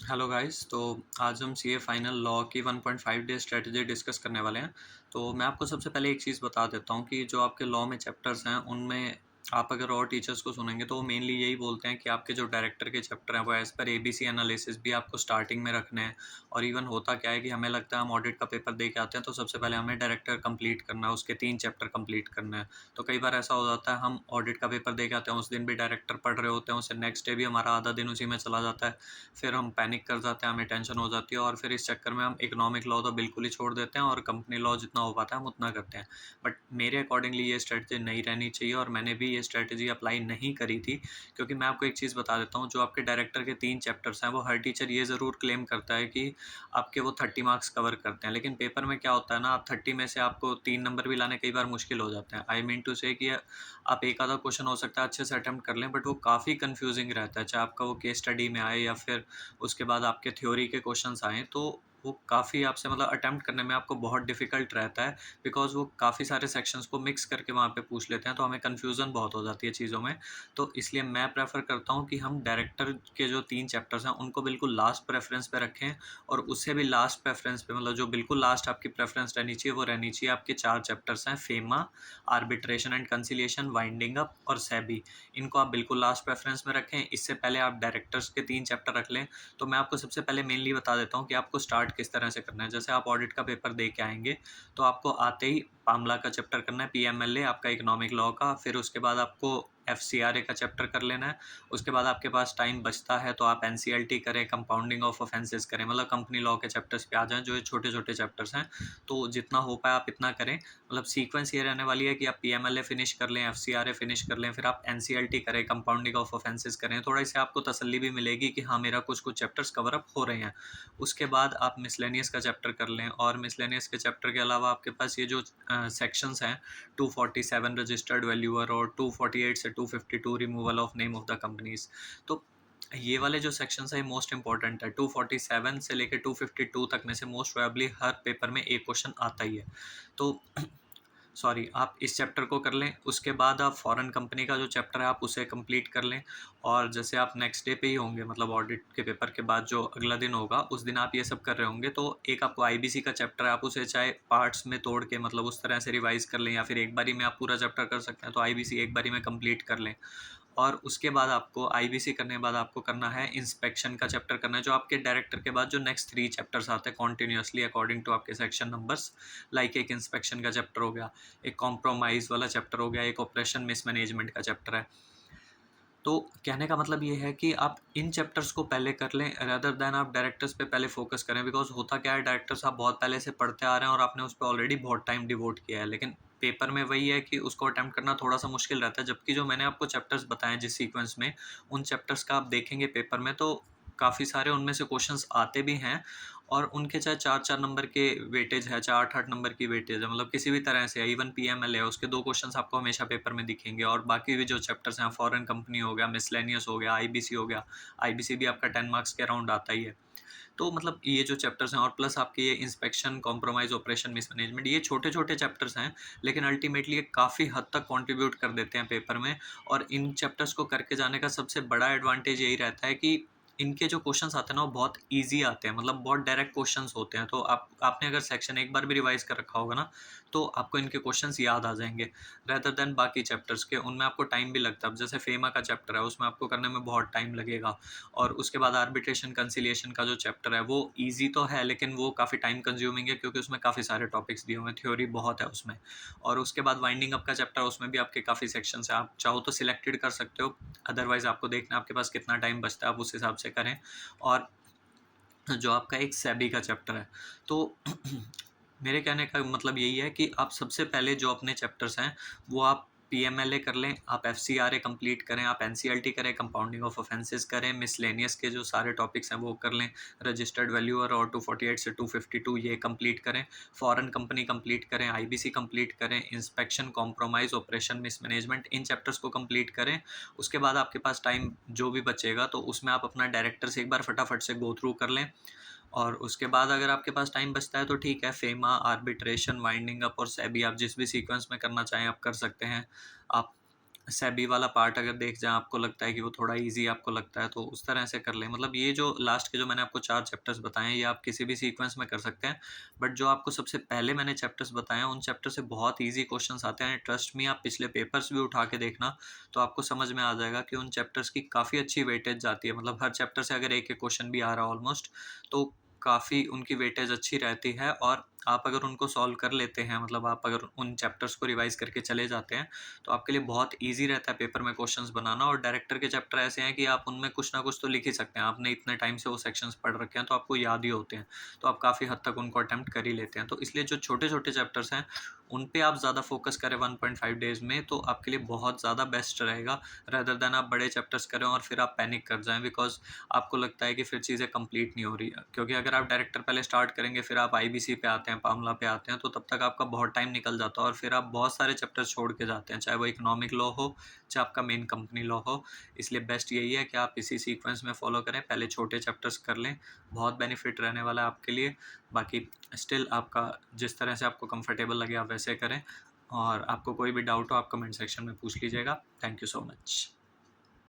Hello guys. तो आज हम सीए फाइनल लॉ की 1.5 डे स्ट्रेटजी डिस्कस करने वाले हैं। तो मैं आपको सबसे पहले एक चीज़ बता देता हूँ कि जो आपके लॉ में चैप्टर्स हैं उनमें आप अगर और टीचर्स को सुनेंगे तो वो मेनली यही बोलते हैं कि आपके जो डायरेक्टर के चैप्टर हैं वो एज़ पर एबीसी एनालिसिस भी आपको स्टार्टिंग में रखने हैं। और इवन होता क्या है कि हमें लगता है हम ऑडिट का पेपर दे के आते हैं तो सबसे पहले हमें डायरेक्टर कंप्लीट करना है, उसके 3 चैप्टर कंप्लीट करना है। तो कई बार ऐसा हो जाता है हम ऑडिट का पेपर दे के आते हैं, उस दिन भी डायरेक्टर पढ़ रहे होते हैं, उससे नेक्स्ट डे भी हमारा आधा दिन उसी में चला जाता है। फिर हम पैनिक कर जाते हैं, हमें टेंशन हो जाती है और फिर इस चक्कर में हम इकोनॉमिक लॉ तो बिल्कुल ही छोड़ देते हैं और कंपनी लॉ जितना हो पाता है हम उतना करते हैं। बट मेरे अकॉर्डिंगली ये स्ट्रेटजी नहीं रहनी चाहिए और मैंने भी ये स्ट्रेटजी अप्लाई नहीं करी थी, क्योंकि मैं आपको एक चीज़ बता देता हूँ, जो आपके डायरेक्टर के 3 चैप्टर्स हैं वो हर टीचर ये ज़रूर क्लेम करता है कि आपके वो 30 मार्क्स कवर करते हैं, लेकिन पेपर में क्या होता है ना, आप 30 में से आपको 3 नंबर भी लाने कई बार मुश्किल हो जाते हैं। आई मीन टू से कि आप एक आधा क्वेश्चन हो सकता है अच्छे से अटेम्प्ट कर लें, बट वो काफ़ी कन्फ्यूजिंग रहता है, चाहे आपका वो केस स्टडी में आए या फिर उसके बाद आपके थ्योरी के क्वेश्चंस आएँ, तो वो काफ़ी आपसे मतलब अटेम्प्ट करने में आपको बहुत डिफ़िकल्ट रहता है, बिकॉज़ वो काफ़ी सारे सेक्शंस को मिक्स करके वहाँ पे पूछ लेते हैं, तो हमें कन्फ्यूज़न बहुत हो जाती है चीज़ों में। तो इसलिए मैं प्रेफ़र करता हूँ कि हम डायरेक्टर के जो 3 चैप्टर्स हैं, उनको बिल्कुल लास्ट प्रेफ़रेंस पे रखें और उससे भी लास्ट प्रेफ़रेंस पे, मतलब जो बिल्कुल लास्ट आपकी प्रेफ़रेंस रहनी चाहिए, वो रहनी चाहिए आपके 4 चैप्टर्स हैं, FEMA, arbitration and conciliation, winding up और सेबी। इनको आप बिल्कुल लास्ट प्रेफ़रेंस में रखें, इससे पहले आप डायरेक्टर्स के 3 चैप्टर रख लें। तो मैं आपको सबसे पहले मेनली बता देता हूँ कि आपको स्टार्ट किस तरह से करना है। जैसे आप ऑडिट का पेपर दे के आएँगे, तो आपको आते ही पामला का चैप्टर करना है, पीएमएलए आपका इकोनॉमिक लॉ का, फिर उसके बाद आपको एफसीआरए का चैप्टर कर लेना है। उसके बाद आपके पास टाइम बचता है तो आप एनसीएलटी करें, कंपाउंडिंग ऑफ ऑफेंसेस करें, मतलब कंपनी लॉ के चैप्टर्स पे आ जाएँ, जो ये छोटे-छोटे चैप्टर्स हैं। तो जितना हो पाए आप इतना करें। मतलब सीक्वेंस ये रहने वाली है कि आप पीएमएलए फिनिश कर लें, एफसीआरए फिनिश कर लें, फिर आप एनसीएलटी करें, कंपाउंडिंग ऑफ ऑफेंसेस करें। थोड़ा इससे आपको तसल्ली भी मिलेगी कि हाँ, मेरा कुछ-कुछ चैप्टर्स कवर अप हो रहे हैं। उसके बाद आप मिसलेनियस का चैप्टर कर लें और मिसलेनियस के चैप्टर के अलावा आपके पास ये जो सेक्शंस हैं, 247 रजिस्टर्ड वैल्यूअर और 248 से 252 removal of name of the companies. तो ये वाले जो सेक्शंस है मोस्ट इंपॉर्टेंट है। 247 से लेकर 252 तक में से मोस्ट प्रोबेबली हर पेपर में एक क्वेश्चन आता ही है। तो सॉरी, आप इस चैप्टर को कर लें, उसके बाद आप फॉरेन कंपनी का जो चैप्टर है आप उसे कंप्लीट कर लें। और जैसे आप नेक्स्ट डे पे ही होंगे, मतलब ऑडिट के पेपर के बाद जो अगला दिन होगा उस दिन आप ये सब कर रहे होंगे, तो एक आपको आईबीसी का चैप्टर है, आप उसे चाहे पार्ट्स में तोड़ के मतलब उस तरह से रिवाइज कर लें, या फिर एक बारी में आप पूरा चैप्टर कर सकते हैं, तो आईबीसी एक बारी में कंप्लीट कर लें। और उसके बाद आपको आईबीसी करने के बाद आपको करना है इंस्पेक्शन का चैप्टर करना है, जो आपके डायरेक्टर के बाद जो नेक्स्ट 3 चैप्टर्स आते हैं कॉन्टिन्यूअसली अकॉर्डिंग टू आपके सेक्शन नंबर्स। लाइक एक इंस्पेक्शन का चैप्टर हो गया, एक कॉम्प्रोमाइज़ वाला चैप्टर हो गया, एक ऑपरेशन मिसमैनेजमेंट का चैप्टर है। तो कहने का मतलब ये है कि आप इन चैप्टर्स को पहले कर लें रादर दैन आप डायरेक्टर्स पे पहले फोकस करें, बिकॉज होता क्या है, डायरेक्टर्स आप बहुत पहले से पढ़ते आ रहे हैं और आपने उस पर ऑलरेडी बहुत टाइम डिवोट किया है, लेकिन पेपर में वही है कि उसको अटेम्प्ट करना थोड़ा सा मुश्किल रहता है। जबकि जो मैंने आपको चैप्टर्स बताए जिस सीक्वेंस में, उन चैप्टर्स का आप देखेंगे पेपर में तो काफ़ी सारे उनमें से क्वेश्चंस आते भी हैं और उनके चाहे 4-4 नंबर के वेटेज है, चाहे 8-8 नंबर की वेटेज है, मतलब किसी भी तरह से, इवन पीएमएल है उसके 2 क्वेश्चंस आपको हमेशा पेपर में दिखेंगे। और बाकी भी जो चैप्टर्स हैं, फॉरेन कंपनी हो गया, मिसलेनियस हो गया, आईबीसी हो गया, आईबीसी भी आपका 10 मार्क्स के अराउंड आता ही है। तो मतलब ये जो चैप्टर्स हैं और प्लस आपके ये इंस्पेक्शन, कॉम्प्रोमाइज़, ऑपरेशन मिसमैनेजमेंट, ये छोटे-छोटे चैप्टर्स हैं, लेकिन अल्टीमेटली ये काफ़ी हद तक कंट्रीब्यूट कर देते हैं पेपर में। और इन चैप्टर्स को करके जाने का सबसे बड़ा एडवांटेज यही रहता है कि इनके जो क्वेश्चंस आते हैं ना वो बहुत ईज़ी आते हैं, मतलब बहुत डायरेक्ट क्वेश्चंस होते हैं। तो आपने अगर सेक्शन एक बार भी रिवाइज़ कर रखा होगा ना, तो आपको इनके क्वेश्चंस याद आ जाएँगे, रेदर देन बाकी चैप्टर्स के, उनमें आपको टाइम भी लगता है। अब जैसे फेमा का चैप्टर है, उसमें आपको करने में बहुत टाइम लगेगा। और उसके बाद आर्बिट्रेशन कंसिलिएशन का जो चैप्टर है वो ईज़ी तो है, लेकिन वो काफ़ी टाइम कंज्यूमिंग है, क्योंकि उसमें काफ़ी सारे टॉपिक्स दिए हुए हैं, थ्योरी बहुत है उसमें। और उसके बाद वाइंडिंग अप का चैप्टर है, उसमें भी आपके काफ़ी सेक्शंस हैं, आप चाहो तो सिलेक्टेड कर सकते हो, अदरवाइज़ आपको देखना है आपके पास कितना टाइम बचता है, आप उस हिसाब से करें। और जो आपका एक सेबी का चैप्टर है, तो मेरे कहने का मतलब यही है कि आप सबसे पहले जो अपने चैप्टर्स हैं वो आप पीएमएलए कर लें, आप एफसीआरए कंप्लीट करें, आप एनसीएलटी करें, कंपाउंडिंग ऑफ ऑफेंसेस करें, मिसलेनियस के जो सारे टॉपिक्स हैं वो कर लें, रजिस्टर्ड वैल्यूअर और 248 से 252 ये कंप्लीट करें, फॉरेन कंपनी कंप्लीट करें, आईबीसी कंप्लीट करें, इंस्पेक्शन, कॉम्प्रोमाइज, ऑपरेशन मिसमैनेजमेंट, इन चैप्टर्स को कंप्लीट करें। उसके बाद आपके पास टाइम जो भी बचेगा तो उसमें आप अपना डायरेक्टर से एक बार फटाफट से गो थ्रू कर लें। और उसके बाद अगर आपके पास टाइम बचता है तो ठीक है, फेमा, आर्बिट्रेशन, वाइंडिंग अप और सेबी आप जिस भी सीक्वेंस में करना चाहें आप कर सकते हैं। आप सेबी वाला पार्ट अगर देख जाएँ, आपको लगता है कि वो थोड़ा ईज़ी आपको लगता है, तो उस तरह से कर लें। मतलब ये जो लास्ट के जो मैंने आपको 4 चैप्टर्स बताए हैं, ये आप किसी भी सीक्वेंस में कर सकते हैं। बट जो आपको सबसे पहले मैंने चैप्टर्स बताए हैं, उन चैप्टर से बहुत ईज़ी क्वेश्चन्स आते हैं। ट्रस्ट मी, आप पिछले पेपर्स भी उठा के देखना, तो आपको समझ में आ जाएगा कि उन चैप्टर्स की काफ़ी अच्छी वेटेज जाती है। मतलब हर चैप्टर से अगर एक-एक क्वेश्चन भी आ रहा है ऑलमोस्ट, तो काफ़ी उनकी वेटेज अच्छी रहती है। और आप अगर उनको सॉल्व कर लेते हैं, मतलब आप अगर उन चैप्टर्स को रिवाइज़ करके चले जाते हैं, तो आपके लिए बहुत ईज़ी रहता है पेपर में क्वेश्चंस बनाना। और डायरेक्टर के चैप्टर ऐसे हैं कि आप उनमें कुछ ना कुछ तो लिख ही सकते हैं। आपने इतने टाइम से वो सेक्शंस पढ़ रखे हैं, तो आपको याद ही होते हैं। तो आप काफ़ी हद तक उनको अटेम्प्ट कर ही लेते हैं। तो इसलिए जो छोटे-छोटे चैप्टर्स हैं, उन पे आप ज़्यादा फ़ोकस करें 1.5 डेज़ में, तो आपके लिए बहुत ज़्यादा बेस्ट रहेगा, रादर देन आप बड़े चैप्टर्स करें और फिर आप पैनिक कर जाएँ, बिकॉज़ आपको लगता है कि फिर चीज़ें कंप्लीट नहीं हो रही है। क्योंकि अगर आप डायरेक्टर पहले स्टार्ट करेंगे, फिर आप आईबीसी पे आते हैं, पामला पे आते हैं, तो तब तक आपका बहुत टाइम निकल जाता है और फिर आप बहुत सारे चैप्टर्स छोड़ के जाते हैं, चाहे वो इकोनॉमिक लॉ हो, चाहे आपका मेन कंपनी लॉ हो। इसलिए बेस्ट यही है कि आप इसी सीक्वेंस में फ़ॉलो करें, पहले छोटे चैप्टर्स कर लें, बहुत बेनिफिट रहने वाला है आपके लिए। बाकी स्टिल आपका जिस तरह से आपको कंफर्टेबल लगे आप वैसे करें, और आपको कोई भी डाउट हो आप कमेंट सेक्शन में पूछ लीजिएगा। Thank you so much.